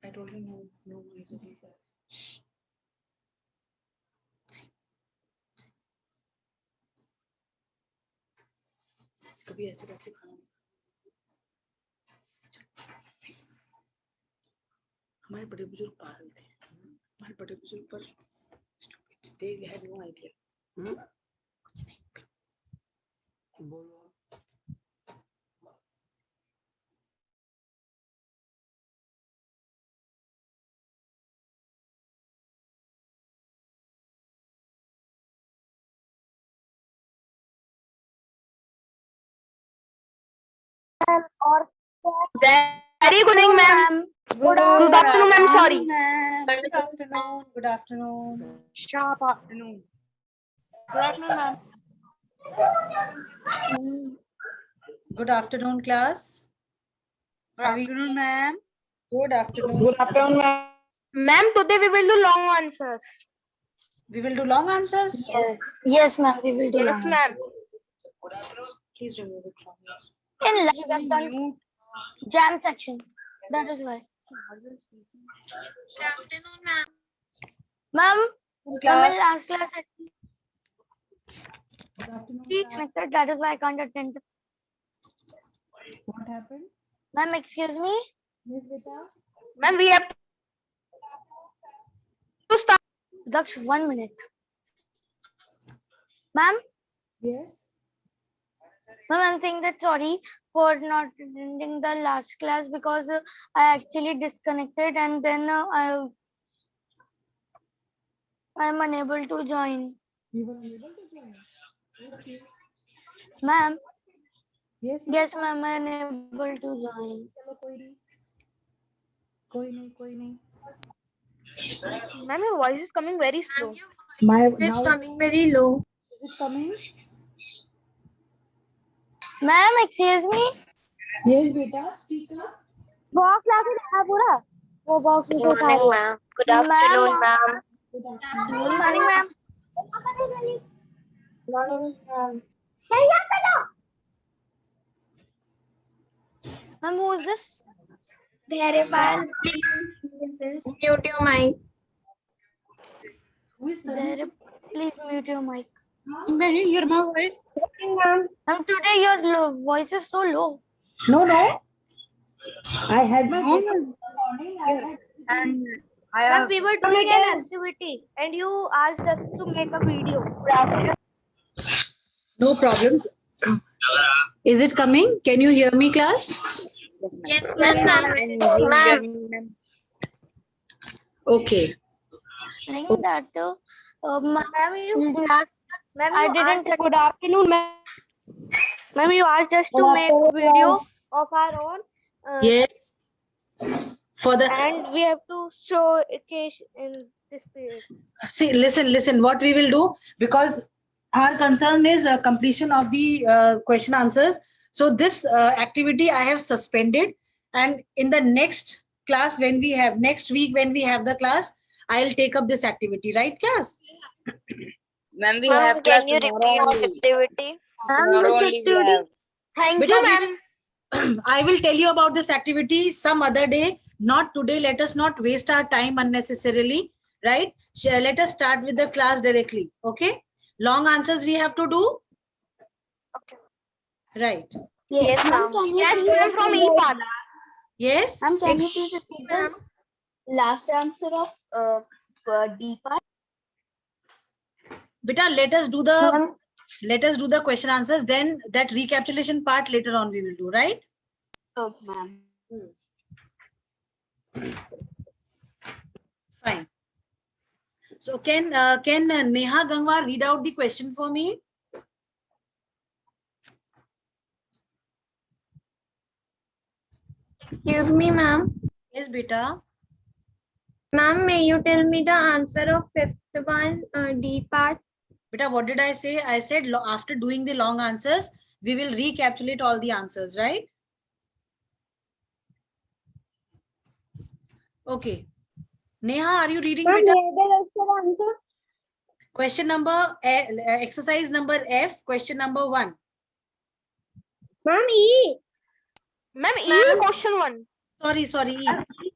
I told you no noise. Shh. कभी ऐसे बैठ के खाना नहीं। हमारे बड़े बुजुर्ग पागल थे। हमारे बड़े बुजुर्ग पर they had no idea. कुछ नहीं बोलो। और Very good evening, ma'am. Good afternoon, ma'am. Sorry. Good afternoon. Good afternoon. Sharp afternoon. Good afternoon, ma'am. Good afternoon, class. Good afternoon, ma'am. Good afternoon. Good afternoon, ma'am. Ma'am, today we will do long answers. We will do long answers. Yes. Yes, ma'am. We will do Yes, long ma'am. Please remove it from me. In last we have done jam section. That is why. Good afternoon, ma'am. Ma'am, Class. in last class Good afternoon, we class. connected. That is why I can't attend. What happened? Ma'am, excuse me. Yes, beta. Ma'am, we have to start. Daksh, 1 minute. Ma'am, Yes. ma'am, I'm saying that sorry for not attending the last class because I actually disconnected and then I am unable to join. You were unable to join. Okay. Ma'am, Yes. yes, ma'am, I am unable to join. चलो कोई नहीं. कोई नहीं. कोई नहीं. Ma'am, your voice is coming very slow. My It's now coming very low. is it coming? Ma'am, excuse me. Yes, beta. Speak up. Box लाके रखा पूरा. वो box में से उठा लो. ma'am. Good afternoon, ma'am. Good afternoon. Good morning, ma'am. Morning, ma'am. Ma'am, who is this? Dharewal, mute your mic. Who is There, telling? please mute your mic. Can you hear my voice? Ma'am, today your voice is so low. No. I had my breakfast in the morning. Ma'am, we were doing an activity and you asked us to make a video. No problems. Is it coming? Can you hear me, class? Yes, ma'am. Okay. Like that. Ma'am, I didn't. Good afternoon, ma'am. Ma'am, you asked us to make a video of our own. Yes. For the And we have to show a case in this period. see, listen. What we will do, because our concern is completion of the question answers. So this activity I have suspended, and in the next class next week when we have the class, I'll take up this activity. Right, class? Ma'am, we have class Can you tomorrow repeat only. the activity? Tomorrow only we have. Thank Beta, you, we ma'am. I will tell you about this activity some other day, not today. Let us not waste our time unnecessarily, right? Let us start with the class directly, okay? Long answers we have to do. Okay. Right. Yes, ma'am. Yes, ma'am, from EPAD. Yes. Ma'am, can you please repeat the last answer of D part? Beta, let us do the question answers. Then that recapitulation part later on we will do, right? Okay, ma'am. Fine. So can Neha Gangwar read out the question for me? Excuse me, ma'am. Yes, beta. Ma'am, may you tell me the answer of fifth one, D part? Beta, what did I say? I said after doing the long answers, we will recapitulate all the answers, right? Okay. Neha, are you reading? Beta? Question number, exercise number F, question number 1. Ma'am, E. Ma'am, E, question 1. Sorry, E.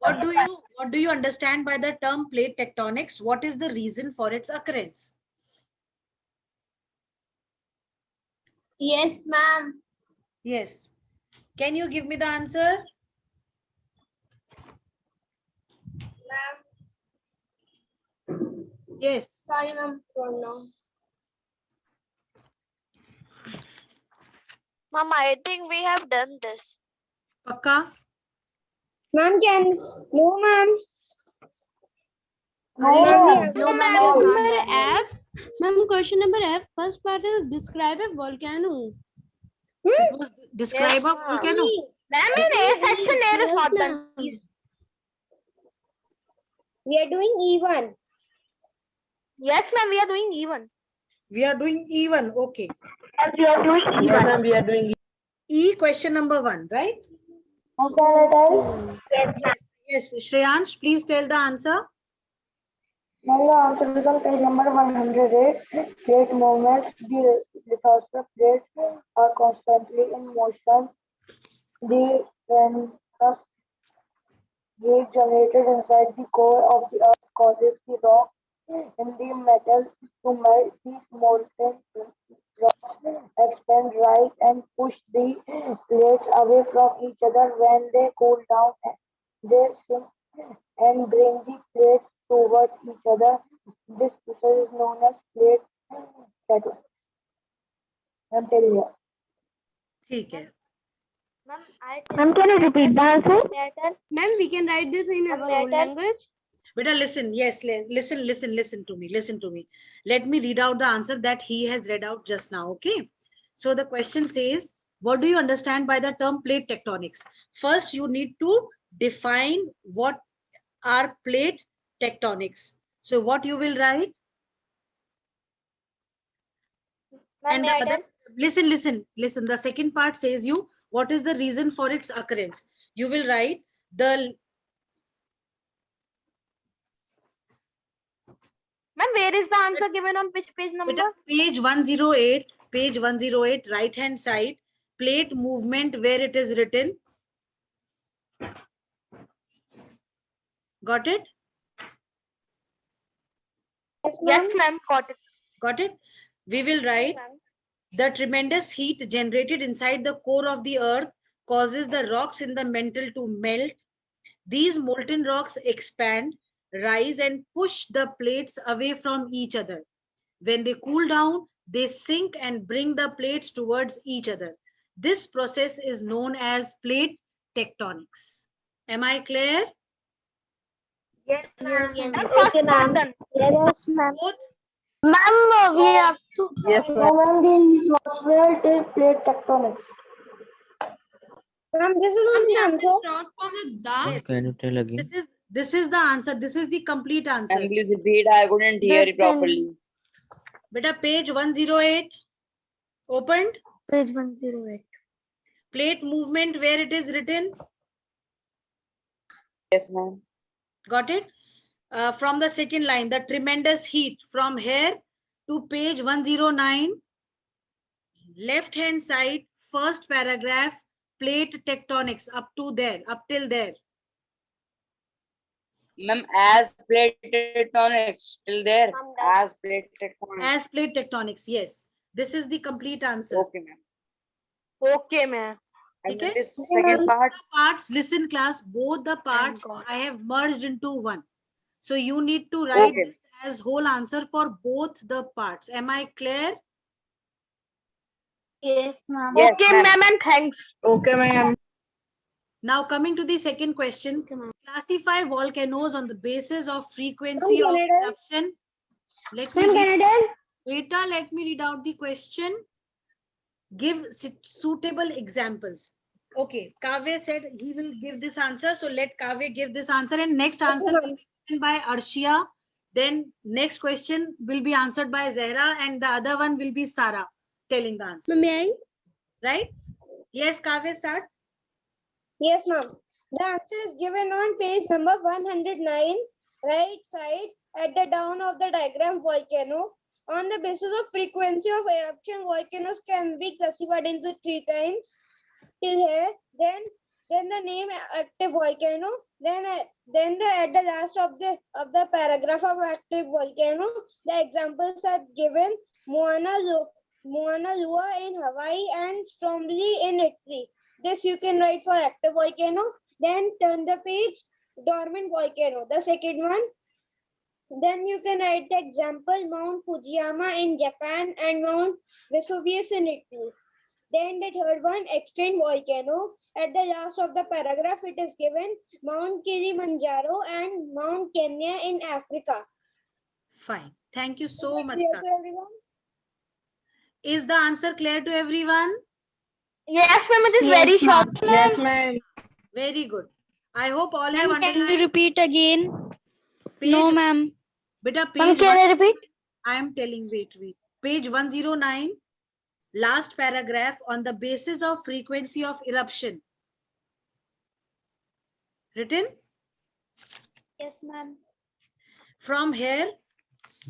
What do you understand by the term plate tectonics? What is the reason for its occurrence? Yes, ma'am. Yes. Can you give me the answer? Yes. Sorry, ma'am. Don't know. Mom, I think we have done this. Pakka? Ma'am, no, ma'am. No, ma'am. Number F. Ma'am, question number F. First part is describe a volcano. It was describe a ma'am. volcano. Ma'am, in A section, there is Yes, not ma'am. done. We are doing E1. Yes, ma'am, we are doing E1. We are doing even. Okay. Yes, we are doing E1. we are doing. E question number 1, right? Yes. Yes. Shreyansh, please tell the answer. The answer is on page number 108. Plate movements, the disaster plates are constantly in motion. The tremendous heat generated inside the core of the earth causes the rock in the metal to melt. These molten rocks expand, rise, and push the plates away from each other. When they cool down, they sink and bring the plates towards each other. This process is known as plate tectonics. Until here. ठीक है. Ma'am, can you repeat the answer? Ma'am, we can write this in our own language. Beta, listen. Yes, listen to me. Listen to me. Let me read out the answer that he has read out just now. Okay. So the question says, what do you understand by the term plate tectonics? First, you need to define what are plate tectonics. So what you will write? And the other, listen. The second part says you, what is the reason for its occurrence? You will write the. Ma'am, where is the answer given on which page number? Page 108, right hand side, plate movement where it is written. Got it? Yes, ma'am, got it. Got it? We will write the tremendous heat generated inside the core of the earth causes the rocks in the mantle to melt. These molten rocks expand, rise, and push the plates away from each other. When they cool down, they sink and bring the plates towards each other. This process is known as plate tectonics. Am I clear? Yes, ma'am. Yes, Ma'am, ma'am. first part done. Yes, ma'am. Both. Ma'am, we have to. Yes, ma'am. The software is plate tectonics. Ma'am, this is on the answer. Start with the. Yes. Can you tell again? This is the answer. This is the complete answer. And please repeat, I couldn't hear it properly. Beta, page 108 opened. Page 108. Plate movement where it is written. Yes, ma'am. Got it? From the second line, the tremendous heat from here to page 109, left hand side, first paragraph, plate tectonics up till there. Ma'am, as plate tectonics, still there. As plate tectonics. As plate tectonics, yes. This is the complete answer. Okay, ma'am. Okay, ma'am. And Okay. this second part. Parts, listen class, both the parts I have merged into one. So you need to write Okay. this as whole answer for both the parts. Am I clear? Yes, ma'am. Yes, Okay, ma'am. ma'am, and thanks. Okay, ma'am. Now coming to the second question, classify volcanoes on the basis of frequency of Canada. eruption. Let me read out the question. Give suitable examples. Okay, Kavya said he will give this answer. So let Kavya give this answer, and next answer will be given by Arshia. Then next question will be answered by Zehra, and the other one will be Sara telling the answer. May I? Right? Yes, Kavya, start. Yes, ma'am. The answer is given on page number 109, right side at the down of the diagram volcano. On the basis of frequency of eruption, volcanoes can be classified into 3 types. Till here, then the name active volcano, At the last of the paragraph of active volcano, the examples are given: Mauna Loa in Hawaii and Stromboli in Italy. This you can write for active volcano. Then turn the page, dormant volcano, the second one. Then you can write the example: Mount Fujiyama in Japan and Mount Vesuvius in Italy. Then the third one, extinct volcano. At the last of the paragraph, it is given Mount Kilimanjaro and Mount Kenya in Africa. Fine. Thank you so much. Clear Kak. to everyone? Is the answer clear to everyone? Yes, ma'am. It is very short. Yes, ma'am. Very good. I hope all have Ma'am, can you underlined repeat again? page. No, ma'am. Beta Ma'am, page can one, I repeat? I am telling, wait. Page 109, last paragraph, on the basis of frequency of eruption. Written? Yes, ma'am. From here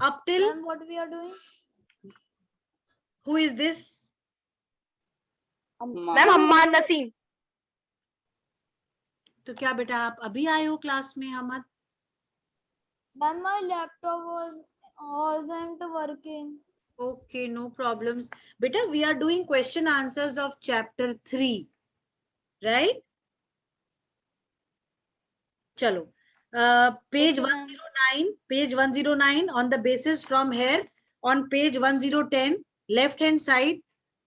up till, Ma'am, what we are doing? who is this? Ma'am, Hammad Naseem. तो क्या बेटा आप अभी आए हो class में हमद? Ma'am, my laptop wasn't working. Okay, no problems. Beta, we are doing question answers of chapter 3, right? Chalo. Page Okay, ma'am. 109, page 109, on the basis from here, on page 1010, left hand side,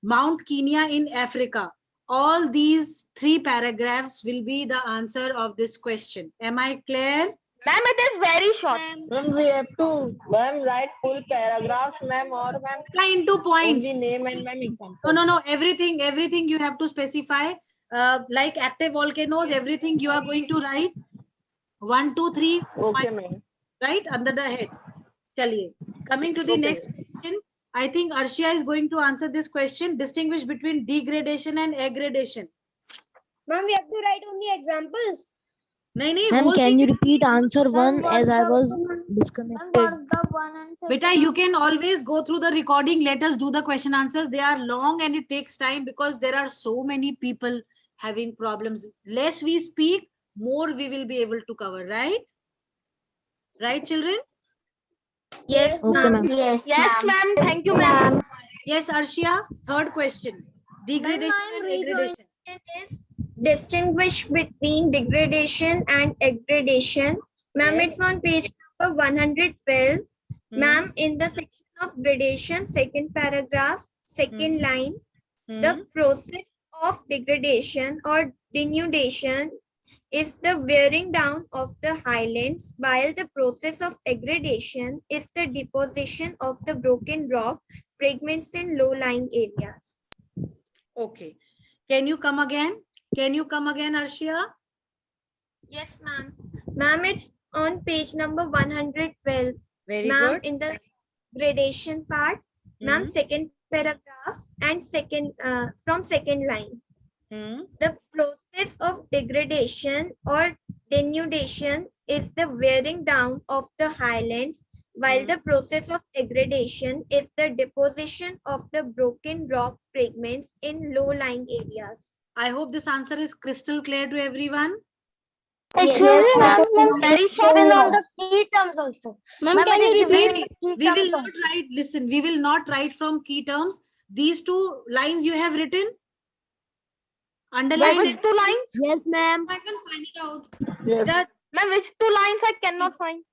Mount Kenya in Africa. All these 3 paragraphs will be the answer of this question. Am I clear? Ma'am, it is very short. Ma'am, we have to, ma'am, write full paragraphs, ma'am, or ma'am, Into points. only name and ma'am example. No, everything you have to specify. Like active volcanoes, everything you are going to write 1, 2, 3 Okay, ma'am. right under the heads. Chaliye. Coming to the Okay. next question, I think Arshia is going to answer this question. Distinguish between degradation and aggradation. Ma'am, we have to write only examples. Nahi, Ma'am, whole can thing you is- repeat answer one what's as I the was Ma'am, disconnected? what's the one and second? Beta, you can always go through the recording. Let us do the question answers. They are long and it takes time because there are so many people having problems. Less we speak, more we will be able to cover, right? Right, children? Yes, Okay, ma'am. Yes, ma'am. Thank you, ma'am. Yes, Arshia. Third question. Degradation and aggradation. is distinguish between degradation and aggradation. Ma'am, Yes. it's on page number 112. Hmm. Ma'am, in the section of gradation, second paragraph, second line, the process of degradation or denudation is the wearing down of the highlands, while the process of aggradation is the deposition of the broken rock fragments in low-lying areas. Okay. Can you come again? Can you come again, Arshia? Yes, ma'am. Ma'am, it's on page number 112. Very Ma'am, good. in the gradation part, ma'am, Hmm. second paragraph and from second line. The process of degradation or denudation is the wearing down of the highlands, while the process of aggradation is the deposition of the broken rock fragments in low-lying areas. I hope this answer is crystal clear to everyone. Excuse me, ma'am. Very short. Fill all the key terms also. Ma'am, Ma'am, can it you is repeat? given key We will terms not only. write, listen, we will not write from key terms. These 2 lines you have written, underline Which it. 2 lines? Yes, ma'am. I can find it out. Yes. That, Ma'am, which 2 lines I cannot find?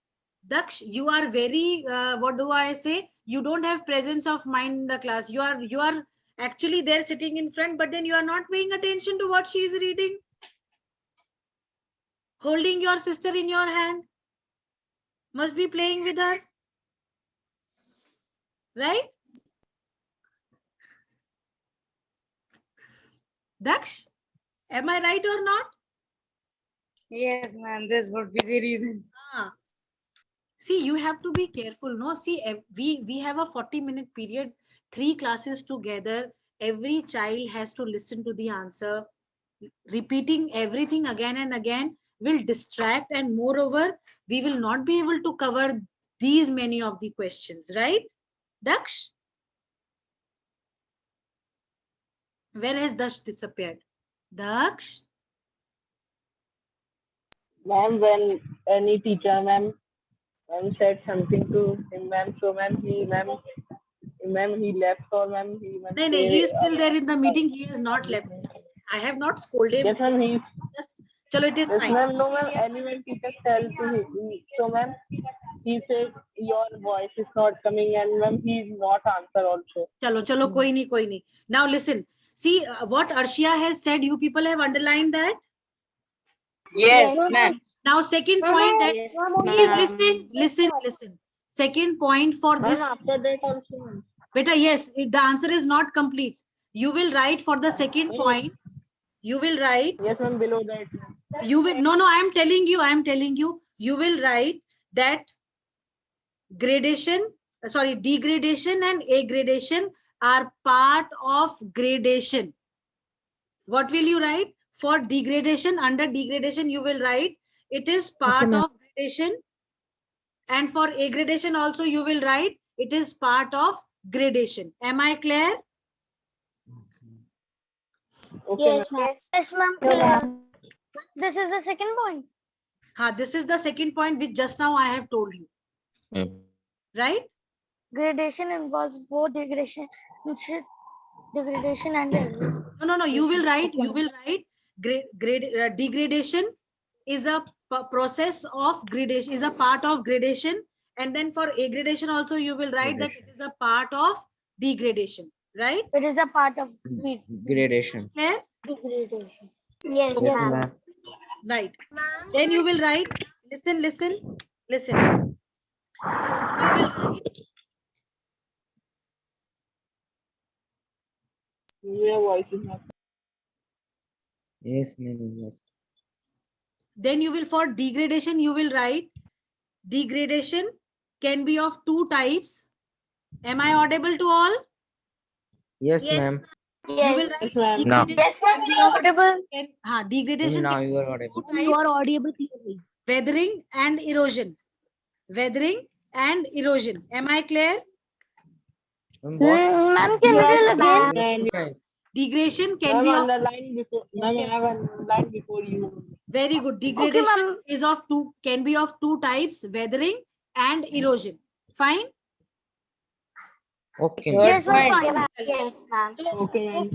Daksh, you are very, what do I say? You don't have presence of mind in the class. You are actually there sitting in front, but then you are not paying attention to what she is reading. Holding your sister in your hand. Must be playing with her. Right? Daksh, am I right or not? Yes, ma'am, this would be the reason. Ah. See, you have to be careful, no? See, we have a 40-minute period, 3 classes together. Every child has to listen to the answer. Repeating everything again and again will distract, and moreover, we will not be able to cover these many of the questions, right? Daksh? Where has Daksh disappeared? Daksh? Ma'am, when any teacher, ma'am, said something to him, ma'am, so ma'am, he left, or ma'am, No, no, he is still there in the meeting. He has not left. I have not scolded him. Yes, ma'am, he's. Just, chalo, it is Yes, fine. ma'am, no, ma'am, anyone teacher tell to him, so ma'am, he said your voice is not coming, and ma'am, he is not answer also. Chalo, chalo, koi nahi. Now listen. See what Arshia has said. You people have underlined that. Yes, ma'am. Now second point that Yes, please listen. Second point for Ma'am, this. after that also, ma'am. Beta, yes, the answer is not complete. You will write for the second point. You will write. Yes, ma'am, below that. You will no. I am telling you. You will write that gradation, degradation and aggradation are part of gradation. What will you write? For degradation, under degradation, you will write it is part of gradation. And for aggradation also, you will write it is part of gradation. Am I clear? Okay, Yes, ma'am. ma'am. Yes, ma'am. Clear. This is the second point. This is the second point which just now I have told you. Right? Gradation involves both degradation and No. You will write. Degradation is a process of gradation, is a part of gradation. And then for aggradation also, you will write that it is a part of degradation. Right? It is a part of Gradation. Clear? degradation. Yes, Yes, ma'am. ma'am. Right. Then you will write, listen. You will write, Your voice is not. Yes, ma'am. Yes. then you will, for degradation, you will write degradation can be of two types. Am I audible to all? Yes, ma'am. You Yes. will Yes, ma'am. Now. Yes, ma'am. Audible. Degradation Now can you are be audible. two types, audible clearly. weathering and erosion. Weathering and erosion. Am I clear? Ma'am, what? Ma'am, can you tell again? And Types. Degradation can ma'am, be of underline before. Ma'am, I have underlined before you. very good. Okay, Degradation ma'am. is of two, can be of two types, weathering and erosion. Fine. Okay, Third ma'am. Yes, ma'am. point. Fine. Yes, ma'am. Okay, ma'am.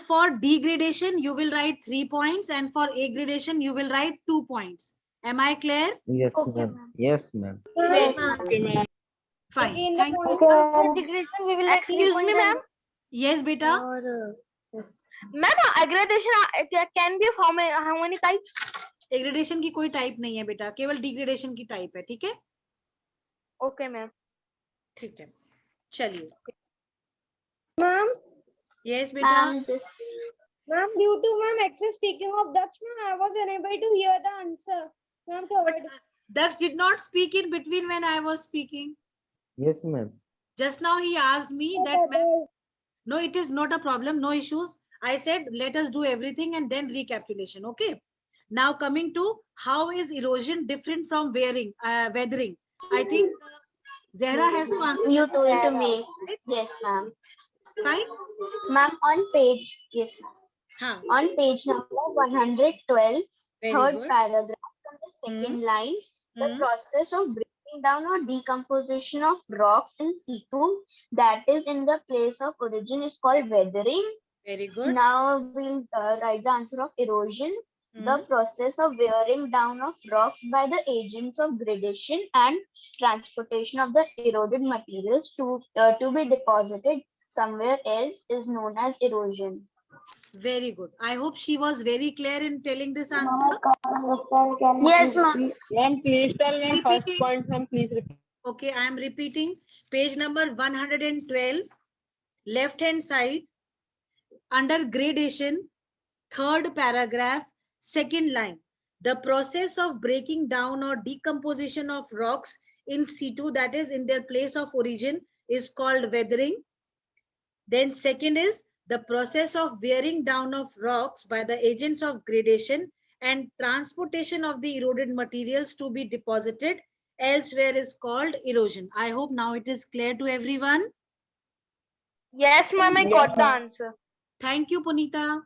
For degradation, you will write 3 points, and for aggradation, you will write 2 points. Am I clear? Yes, Okay, ma'am. ma'am. Yes, ma'am. Yes, ma'am. Okay, ma'am. Fine. In the Thank you. point For degradation, we will let Excuse me, ma'am. Yes, beta. Ma'am, aggradation can be of how many types? Aggradation की कोई type नहीं है बेटा, केवल degradation की type है, ठीक है? Okay, ma'am. ठीक है. चलिए. ma'am, Yes, beta. ma'am, due to ma'am excess speaking of Daksh, ma'am, I was unable to hear the answer. Ma'am, third. Daksh did not speak in between when I was speaking. Yes, ma'am. Just now he asked me that, ma'am, no, it is not a problem, no issues. I said, let us do everything and then recapitulation. Okay. Now coming to how is erosion different from weathering? I think Zehra has to answer. You told it to me. Yes, ma'am. Fine. Ma'am, on page, yes, ma'am. Huh. On page number 112, Very third good. paragraph from the second line, the process of breaking down or decomposition of rocks in situ that is in the place of origin is called weathering. Very good. Now we'll write the answer of erosion. The process of wearing down of rocks by the agents of gradation and transportation of the eroded materials to be deposited somewhere else is known as erosion. Very good. I hope she was very clear in telling this answer. Ma'am, I can't understand. Can you Yes, please ma'am. repeat? Ma'am, please tell me first Repeating. point, ma'am, please repeat. Okay, I am repeating. Page number 112, left hand side, under gradation, third paragraph, second line. The process of breaking down or decomposition of rocks in situ, that is in their place of origin, is called weathering. Then second is the process of wearing down of rocks by the agents of gradation and transportation of the eroded materials to be deposited elsewhere is called erosion. I hope now it is clear to everyone. Yes, ma'am, I got the answer. Thank you, Punita.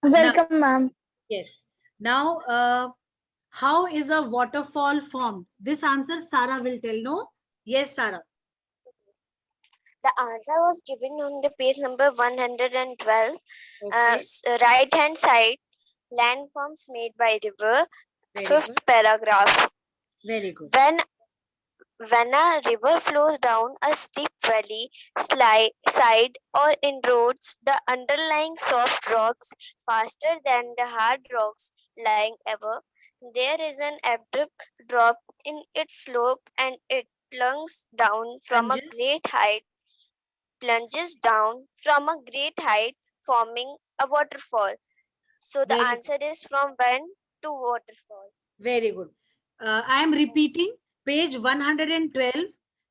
Welcome, ma'am. Yes. Now, how is a waterfall formed? This answer Sarah will tell. No? Yes, Sarah. The answer was given on the page number 112. Okay. Right hand side, landforms made by river. Very Fifth good. paragraph. Very good. When a river flows down a steep valley, side, or in roads, the underlying soft rocks faster than the hard rocks lying above, there is an abrupt drop in its slope and it plunges down from a Plunges. great height, forming a waterfall. So the Very good. answer is from when to waterfall. Very good. I am repeating page 112,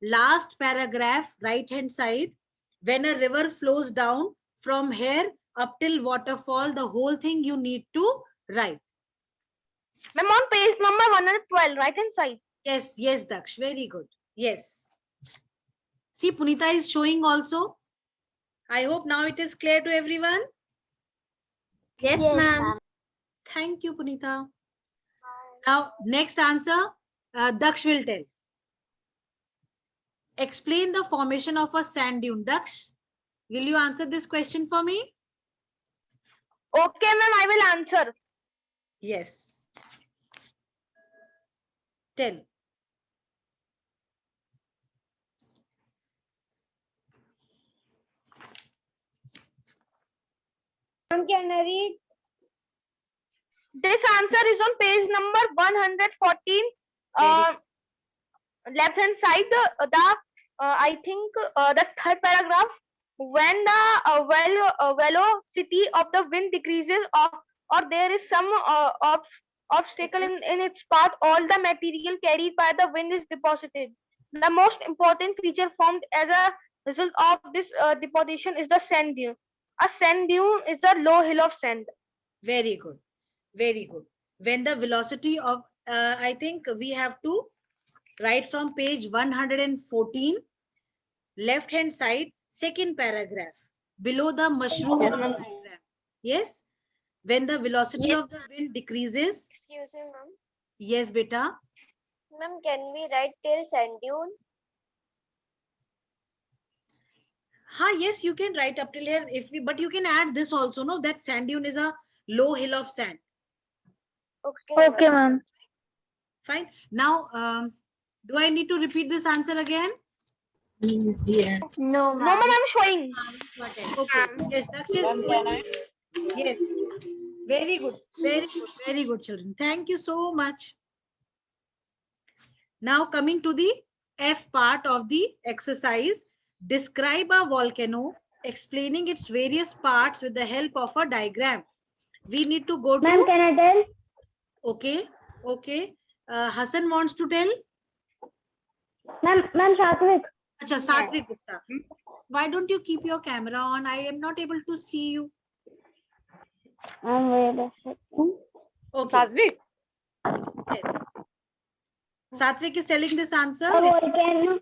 last paragraph, right hand side. When a river flows down from here up till waterfall, the whole thing you need to write. Ma'am, on page number 112, right hand side. Yes, yes, Daksh. Very good. Yes. See, Punita is showing also. I hope now it is clear to everyone. Yes, ma'am. Thank you, Punita. Now, next answer, Daksh will tell. Explain the formation of a sand dune. Daksh, will you answer this question for me? Okay, ma'am, I will answer. Yes. Tell. Ma'am, can I read? This answer is on page number 114. Left hand side, I think the third paragraph. When the velocity of the wind decreases, or there is some obstacle in its path, all the material carried by the wind is deposited. The most important feature formed as a result of this deposition is the sand dune. A sand dune is a low hill of sand. Very good. Very good. When the velocity of, I think we have to write from page 114, left hand side, second paragraph, below the mushroom diagram. Yes. When the velocity of the wind decreases. Excuse me, ma'am. Yes, beta. Ma'am, can we write till sand dune? Yes, you can write up till here but you can add this also, no, that sand dune is a low hill of sand. Okay, ma'am. Fine. Now, do I need to repeat this answer again? No, No, ma'am, I'm showing. Okay. Yes, Daksh is showing. Yes. Very good. Very good. Very good, children. Thank you so much. Now coming to the F part of the exercise. Describe a volcano, explaining its various parts with the help of a diagram. We need to go to. Ma'am, can I tell? Okay. Okay. Hassan wants to tell. Ma'am, Satvik. Acha, Satvik Gupta. Why don't you keep your camera on? I am not able to see you. Wait a second. Okay. Satvik. Yes. Satvik is telling this answer. A volcano.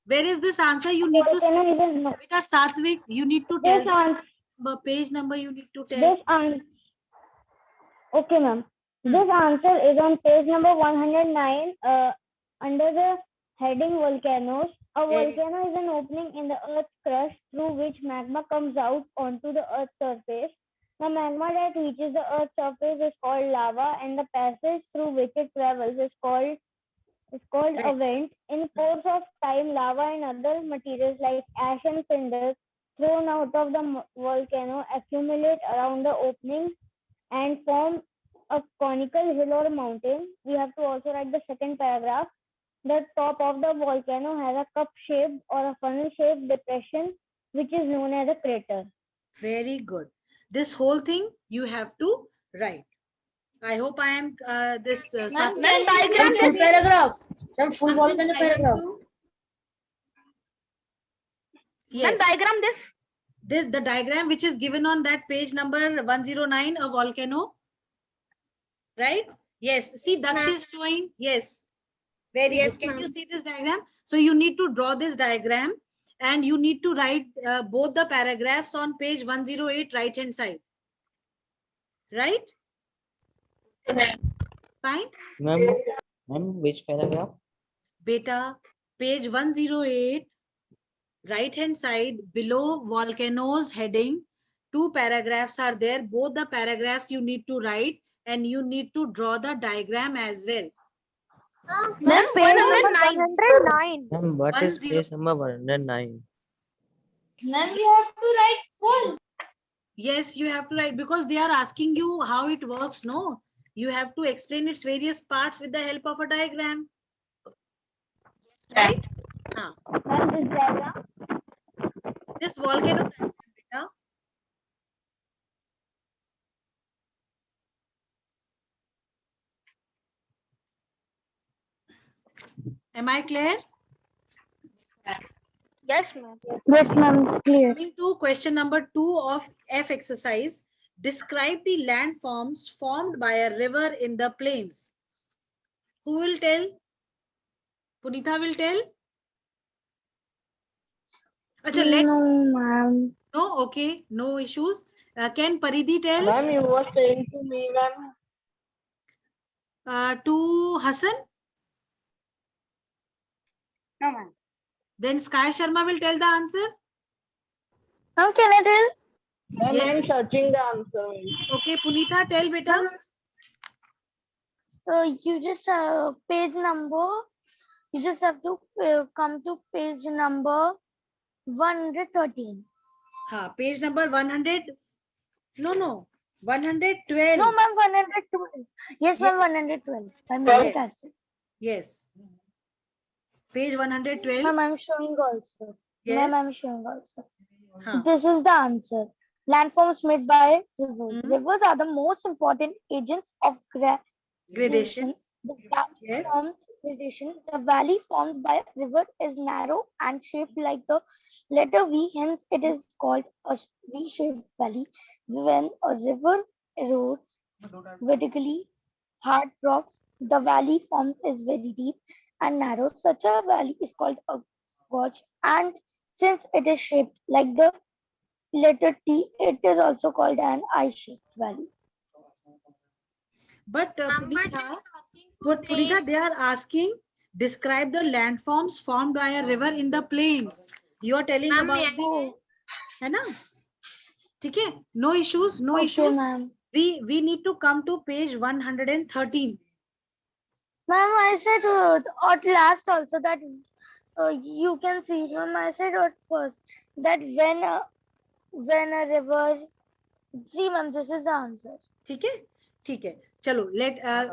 Where is this answer? You need to Volcano say. is a no. Beta Satvik, you need to This tell. answer. Page number you need to tell. This answer. Okay, ma'am. This answer is on page number 109 under the heading volcanoes. A volcano is an opening in the earth's crust through which magma comes out onto the earth's surface. The magma that reaches the earth's surface is called lava, and the passage through which it travels is called a vent. In course of time, lava and other materials like ash and cinders thrown out of the volcano accumulate around the opening and form a conical hill or mountain. We have to also write the second paragraph. The top of the volcano has a cup-shaped or a funnel-shaped depression, which is known as a crater. Very good. This whole thing you have to write. I hope I am this. Diagram Full paragraph. Some full volcano paragraph. Yes. Diagram this. The diagram which is given on that page number 109, a volcano. Right? Yes. See, Daksh is showing. Yes. Very good. Can you see this diagram? So you need to draw this diagram and you need to write both the paragraphs on page 108 right hand side. Right? Fine. Ma'am, which paragraph? Beta, page 108, right hand side below volcanoes heading, 2 paragraphs are there. Both the paragraphs you need to write and you need to draw the diagram as well. Ma'am, page number 109. Ma'am, what is 10 page number 109? Ma'am, we have to write full. Yes, you have to write because they are asking you how it works. No, you have to explain its various parts with the help of a diagram. Right? This volcano diagram, beta. Am I clear? Yes, ma'am. Yes, ma'am. Clear. Coming to question number 2 of F exercise. Describe the landforms formed by a river in the plains. Who will tell? Punitha will tell? Acha, No, ma'am. no, okay, no issues. Can Paridhi tell? Ma'am, you were saying to me, ma'am. To Hassan? No, ma'am. Then Sky Sharma will tell the answer. How can I tell? Ma'am, Yes. I'm searching the answer. Okay, Punitha, tell beta. You just page number. You just have to come to page number 113. Page number 100. No. 112. No, ma'am, 112. Yes, ma'am, 112. My mistake, I've said. Yes. Page 112. Ma'am, I'm showing also. Yes. Ma'am, I'm showing also. Huh. This is the answer. Landforms made by rivers. Mhm. Rivers are the most important agents of Gradation. The valley Yes. formed gradation. The valley formed by a river is narrow and shaped like the letter V. Hence, it is called a V-shaped valley. When a river erodes vertically hard rocks, the valley formed is very deep and narrow. Such a valley is called a gorge. And since it is shaped like the letter T, it is also called an I-shaped valley. But Punitha, they are asking, describe the landforms formed by a river in the plains. You are telling about the, है ना? ठीक है? No issues, no issues. Ma'am. We need to come to page 113. Ma'am, I said at last also that you can see. Ma'am, I said at first that when a river. See, ma'am, this is the answer. ठीक है? ठीक है. Chalo,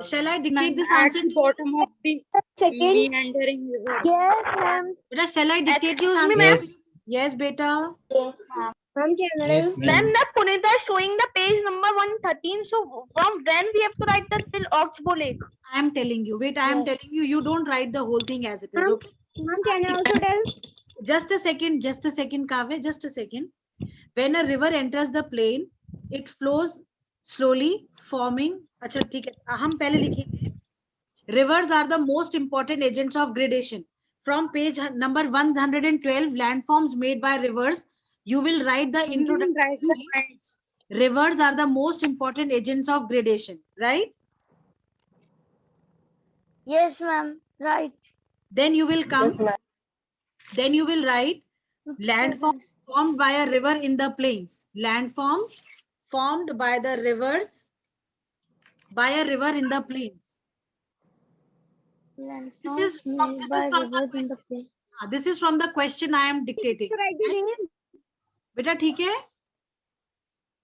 shall I dictate this answer? At the bottom of the meandering river. Yes, ma'am. Beta, shall I dictate this Excuse me, answer? ma'am. Yes. Yes, beta. Yes, ma'am. Ma'am, Yes, Then ma'am. the Punita is showing the page number 113. So from when we have to write the till Oxbow Lake? I am telling you. Wait, I am telling you. You don't write the whole thing as it is. Ma'am. Okay. Ma'am, can I also tell? Just a second, Kavya, just a second. When a river enters the plain, it flows slowly, forming. अच्छा ठीक है, हम पहले लिखेंगे. Rivers are the most important agents of gradation. From page number 112, landforms made by rivers, you will write the introduction. Rivers are the most important agents of gradation, right? Yes, ma'am. Right. Then you will come. Yes, ma'am. Then you will write landforms formed by a river in the plains. Landforms formed by the rivers, by a river in the plains. Landforms This is from made by the rivers in the plain. This is from the question I am dictating. Write the name. Beta, ठीक है?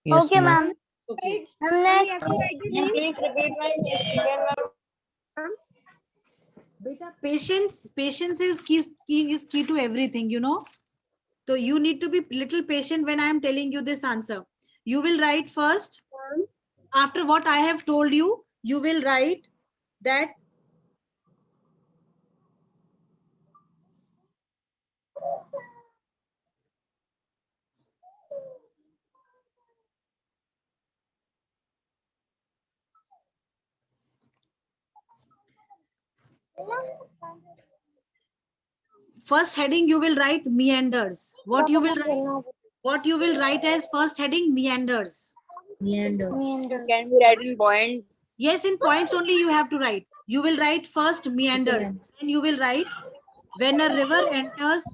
Yes, Okay, ma'am. Okay. Ma'am, next. Write the name. Please repeat my name again, ma'am. Beta, patience is key to everything, you know. So you need to be little patient when I am telling you this answer. You will write first. After what I have told you, you will write that first heading you will write meanders. What you will write as first heading? Meanders. Meanders. Can be written points. Yes, in points only you have to write. You will write first meanders. Then you will write when a river enters.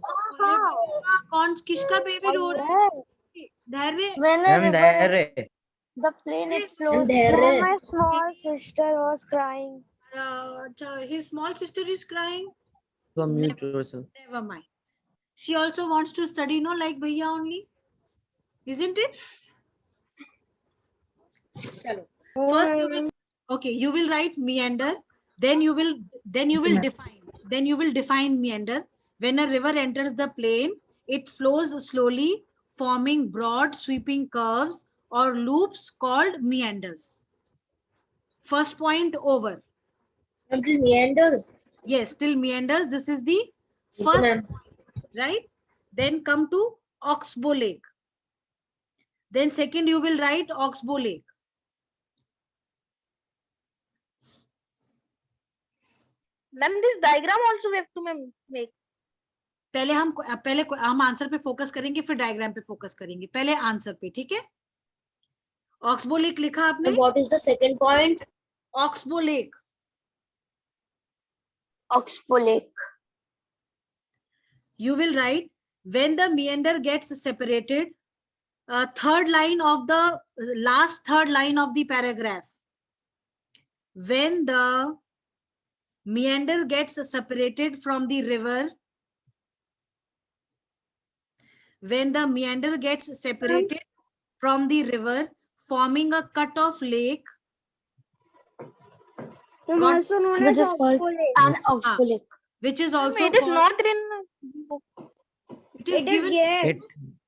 कौन किसका baby रो रहा है? धैर्य. When a Ma'am, river, there. the plain it Yes. flows Oh, down. my small sister was crying. His small sister is crying. So mute yourself. Never mind. She also wants to study, no, like Bhaiya only. Isn't it? Chalo. First you will, okay, you will write meander, then you will define meander. When a river enters the plain, it flows slowly, forming broad sweeping curves or loops called meanders. First point over. Until meanders. Yes, till meanders. This is the first point, right? Then come to Oxbow Lake. Then second you will write Oxbow Lake. Ma'am, this diagram also we have to make. पहले हम answer पे focus करेंगे, फिर diagram पे focus करेंगे. पहले answer पे, ठीक है? ऑक्सबो लेक लिखा आपने? What is the second point? Oxbow lake. Oxbow Lake. You will write when the meander gets separated. Last third line of the paragraph. When the meander gets separated from the river. When the meander gets separated from the river, forming a cut-off lake. Also known Which as is called an Oxbow Lake. Which is also It is called, not in book. it is given.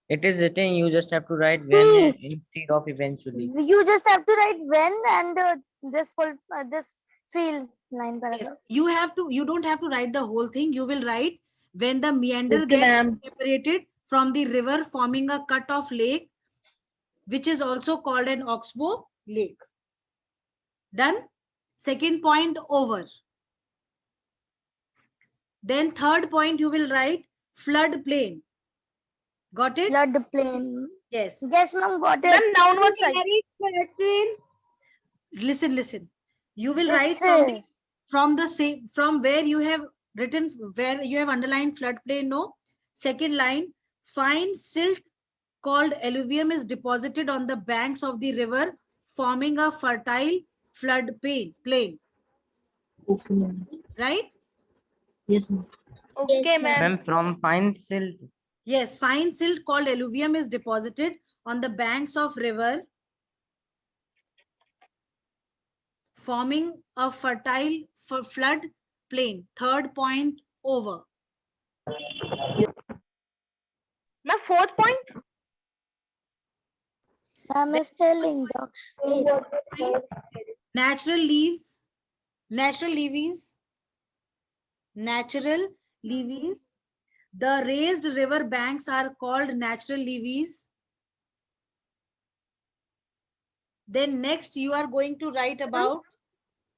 It is written. You just have to write when instead of eventually. You just have to write when and this full this 3-line paragraph. Yes, you don't have to write the whole thing. You will write when the meander Okay, gets ma'am. separated from the river, forming a cut-off lake, which is also called an Oxbow Lake. Done? Second point over. Then third point you will write flood plain. Got it? Flood plain. Yes. Yes, ma'am, got Ma'am, it. downward side. Listen. You will This write is- from where you have written, where you have underlined floodplain. No. Second line, fine silt called alluvium is deposited on the banks of the river, forming a fertile flood plain. Okay, ma'am. Right? Yes, ma'am. Okay, ma'am. Ma'am, from fine silt. Yes, fine silt called alluvium is deposited on the banks of river, forming a fertile flood plain. Third point over. Ma'am, fourth point. Ma'am is telling the Natural leaves. The raised river banks are called natural levees. Then next you are going to write about,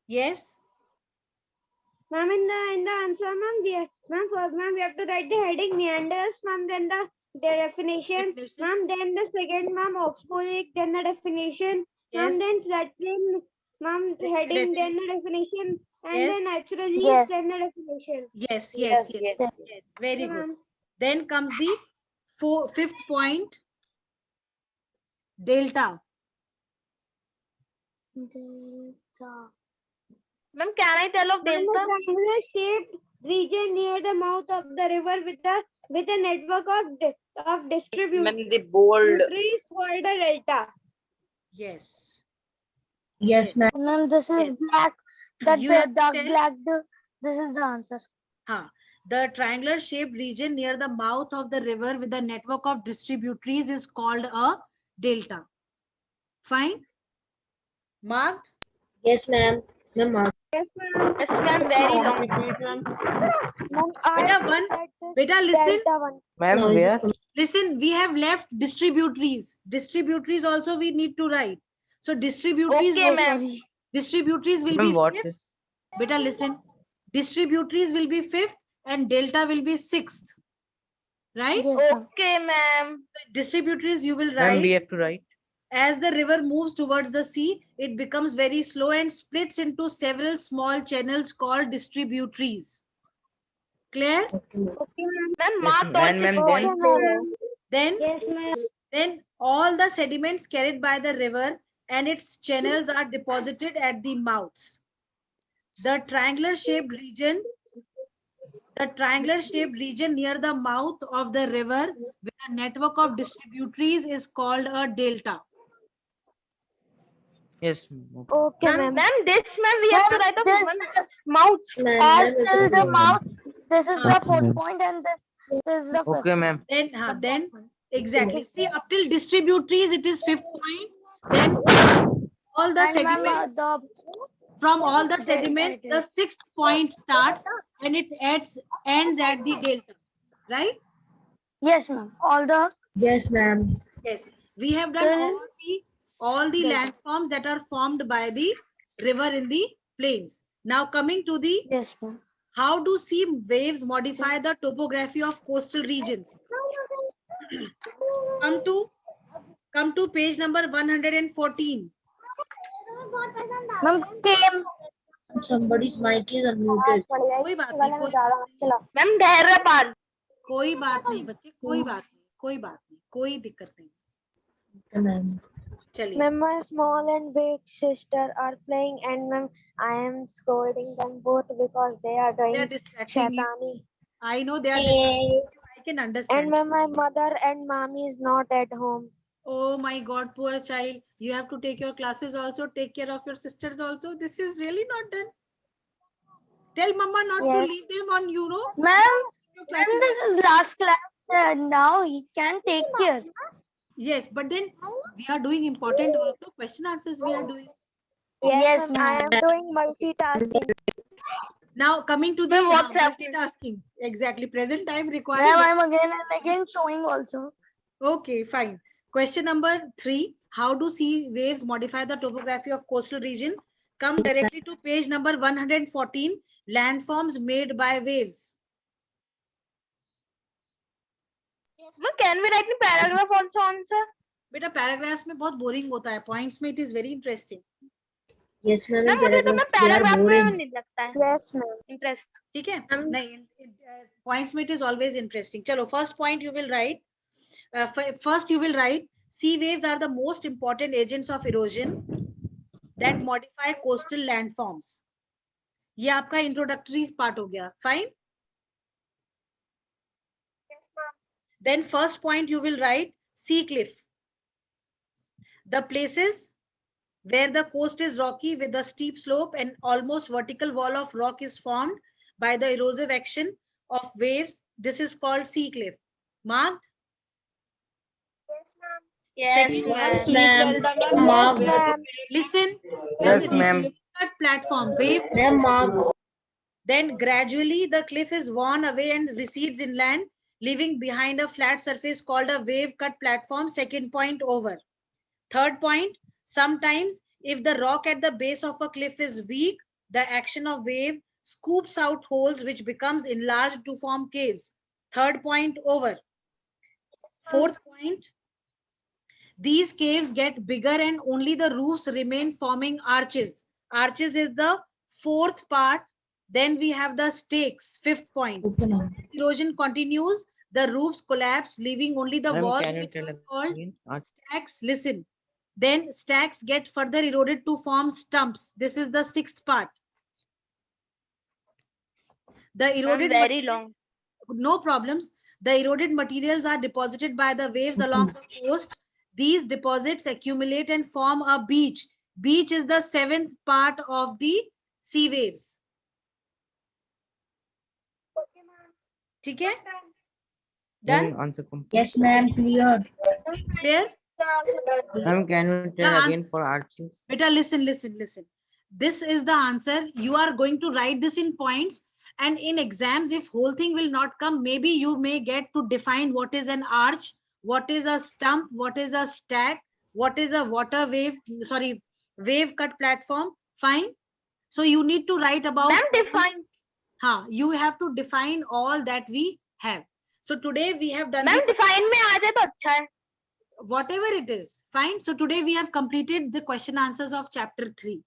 yes. Ma'am, in the answer, ma'am, we have to write the heading meanders, ma'am, then the definition, ma'am, then the second, ma'am, Oxbow Lake, then the definition, ma'am, Yes. then floodplain, ma'am, heading, then the definition, and Yes. then natural leaves, Yes. then the definition. Yes. Yes. Very good. Ma'am. Then comes the fifth point, delta. Ma'am, can I tell of Ma'am, delta? a triangular shaped region near the mouth of the river with a network of distributors Ma'am, the bold. is called a delta. Yes. Yes, ma'am. Ma'am, this is Yes. black. That You have dark to tell- black. This is the answer. The triangular shaped region near the mouth of the river with a network of distributaries is called a delta. Fine. Marked? Yes, ma'am. Ma'am, Yes, ma'am. Yes, ma'am, very long. Ma'am, Beta, listen. Ma'am, No, where? Listen, we have left distributaries. Distributaries also we need to write. So distributaries, Okay, ma'am. distributaries will Ma'am, be what fifth. is? Beta, listen. Distributaries will be fifth and delta will be sixth. Right? Yes, ma'am. Okay, ma'am. Distributaries you will Ma'am, we write. have to write. As the river moves towards the sea, it becomes very slow and splits into several small channels called distributaries. Clear? Ma'am, Yes, and ma'am, then Then all the sediments carried by the river and its channels are deposited at the mouths. The triangular shaped region near the mouth of the river with a network of distributaries is called a delta. yes. Okay, ma'am. Ma'am, this ma'am we have to Ma'am, write up this one mouth. as it till is the clear. mouth, this is the Okay, fourth ma'am. point, and this is the fifth. Okay, ma'am. Then exactly. See, up till distributaries, it is fifth point. Then all the And ma'am, sediments, from all the sediments, the sixth point starts and it ends at the delta. Right? yes, ma'am. All the Yes, ma'am. Yes. We have done all the landforms that are formed by the river in the plains. Now coming to the yes, ma'am. how do sea waves modify the topography of coastal regions? Come to page number 114. Ma'am, came. Somebody's mic is unmuted. कोई बात नहीं, Ma'am, Dhairapal. कोई बात नहीं बच्चे, कोई बात नहीं, कोई बात नहीं, कोई दिक्कत नहीं. Okay, ma'am. चलिए. Ma'am, my small and big sister are playing, and ma'am, I am scolding them both because they are They are doing distracting you. shaitani. I know they are distracting you. I can understand. And ma'am, my mother and mommy is not at home. Oh my God, poor child. You have to take your classes also, take care of your sisters also. This is really not done. Tell mama not to leave them on, you know. Ma'am, Your ma'am, classes this is last class. Now he can take care. Yes, but then we are doing important work. No question answers we are doing. Yes, ma'am, I am doing multitasking. Now coming to the Ma'am, WhatsApp. multitasking. Exactly. Present time requires. Ma'am, I'm again and again showing also. Okay, fine. Question number 3. How do sea waves modify the topography of coastal region? Come directly to page number 114. Landforms made by waves. Ma'am, can we write in paragraph also answer? बेटा paragraphs में बहुत boring होता है. Points में it is very interesting. Yes, ma'am. Ma'am, मुझे तो मैं They are paragraph में boring. नहीं लगता है. Yes, ma'am. Interest. ठीक है? नहीं, points में it is always interesting. चलो, first point you will write. First you will write, sea waves are the most important agents of erosion that modify coastal landforms. ये आपका introductory part हो गया. Fine? Then first point you will write sea cliff. The places where the coast is rocky with a steep slope and almost vertical wall of rock is formed by the erosive action of waves. This is called sea cliff. Marked? Yes, ma'am. Ma'am. Listen. Yes, Listen. ma'am. Cut platform. Wave. Ma'am. Then gradually the cliff is worn away and recedes inland, leaving behind a flat surface called a wave cut platform. Second point over. Third point, sometimes if the rock at the base of a cliff is weak, the action of wave scoops out holes which becomes enlarged to form caves. Third point over. Fourth point, these caves get bigger and only the roofs remain forming arches. Arches is the fourth part. Then we have the stakes, fifth point. Okay, ma'am. Erosion continues, the roofs collapse, leaving only the Ma'am, wall can you which tell are us called again? stacks. Listen. Then stacks get further eroded to form stumps. This is the sixth part. The eroded very long. No problems. The eroded materials are deposited by the waves along the coast. These deposits accumulate and form a beach. Beach is the seventh part of the sea waves. ठीक है? Done? Answer complete. Yes, ma'am. Clear. Clear? Ma'am, can you tell again for arches? Beta, listen. This is the answer. You are going to write this in points. And in exams, if whole thing will not come, maybe you may get to define what is an arch, what is a stump, what is a stack, what is a wave cut platform. Fine. So you need to write about. Ma'am, define. You have to define all that we have. So today we have done. Ma'am, define में आ जाए तो अच्छा है. whatever it is, fine. So today we have completed the question answers of chapter 3.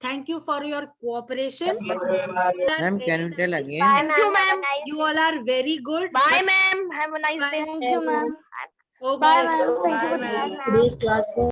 Thank you for your cooperation. Ma'am, can you tell again? Bye, Thank you, ma'am. Have a ma'am. nice You day. all are very good. Bye, ma'am. Have a nice day. Bye. Thank you, ma'am. Okay. Bye, ma'am. Thank you for Bye, teaching ma'am. us. Today's class was